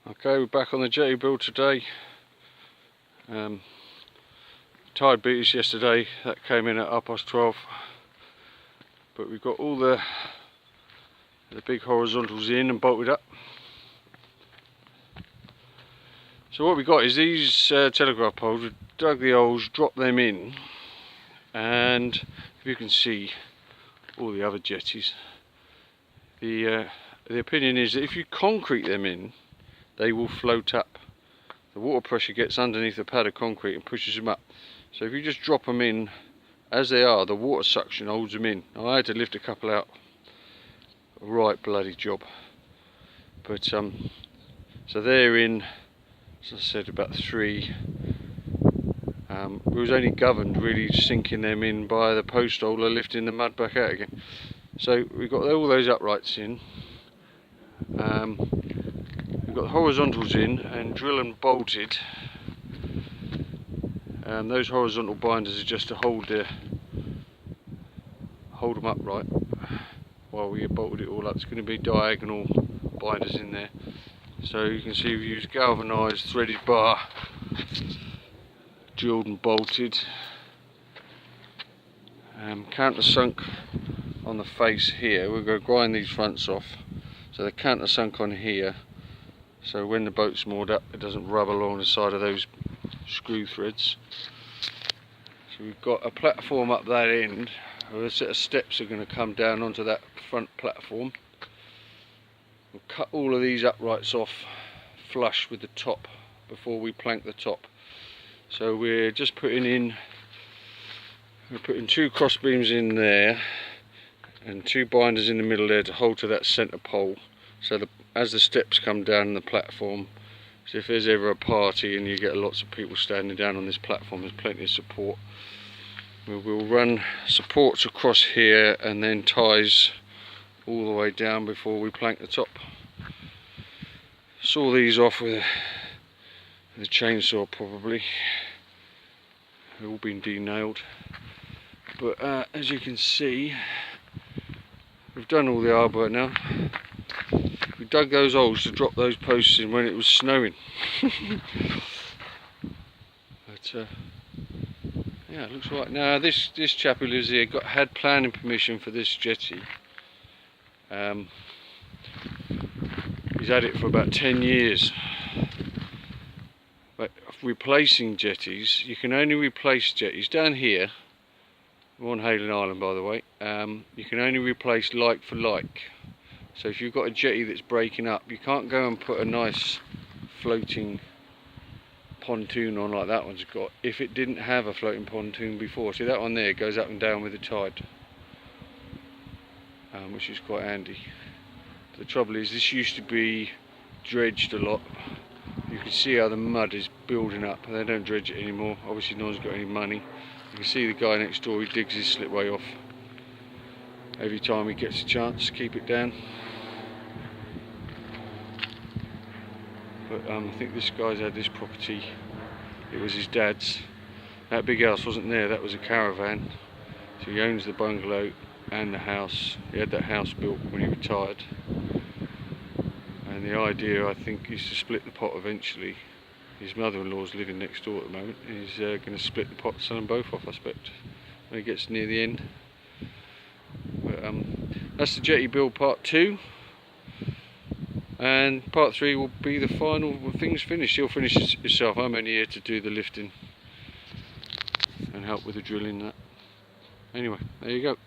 Okay, we're back on the jetty build today. Tide beat us yesterday, that came in at 12:30, but we've got all the big horizontals in and bolted up. So what we got is these telegraph poles. We dug the holes, dropped them in, and if you can see all the other jetties, the opinion is that if you concrete them in, they will float up. The water pressure gets underneath the pad of concrete and pushes them up. So if you just drop them in as they are, the water suction holds them in. Now, I had to lift a couple out. Right bloody job. But so they're in, as I said, about 3. We was only governed really sinking them in by the post holder lifting the mud back out again. So we've got all those uprights in. We've got the horizontals in and drill and bolted. Those horizontal binders are just to hold them upright while we bolted it all up. It's going to be diagonal binders in there. So you can see we've used galvanised threaded bar, drilled and bolted. Countersunk on the face here. We're going to grind these fronts off. So they're countersunk on here, so when the boat's moored up it doesn't rub along the side of those screw threads. So we've got a platform up that end. A set of steps are going to come down onto that front platform. We'll cut all of these uprights off flush with the top before we plank the top. So we're just putting 2 cross beams in there and 2 binders in the middle there to hold to that centre pole, so as the steps come down the platform, so if there's ever a party and you get lots of people standing down on this platform, there's plenty of support. We'll run supports across here and then ties all the way down before we plank the top. Saw these off with a chainsaw probably. They've all been de-nailed, but as you can see, we've done all the hard work now. We dug those holes to drop those posts in when it was snowing. But yeah, it looks like now this chap who lives here had planning permission for this jetty. He's had it for about 10 years. But replacing jetties, you can only replace jetties down here. We're on Haylen Island, by the way. You can only replace like for like. So if you've got a jetty that's breaking up, you can't go and put a nice floating pontoon on like that one's got if it didn't have a floating pontoon before. See, that one there goes up and down with the tide, which is quite handy. But the trouble is, this used to be dredged a lot. You can see how the mud is building up. They don't dredge it anymore. Obviously no one's got any money. You can see the guy next door, he digs his slipway off every time he gets a chance to keep it down. But I think this guy's had this property, it was his dad's. That big house wasn't there, that was a caravan. So he owns the bungalow and the house. He had that house built when he retired. And the idea, I think, is to split the pot eventually. His mother-in-law's living next door at the moment. He's going to split the pot, sell them both off, I expect, when he gets near the end. But that's the jetty build part 2, and part 3 will be the final when things finished. He'll finish it himself. I'm only here to do the lifting and help with the drilling and that. Anyway, there you go.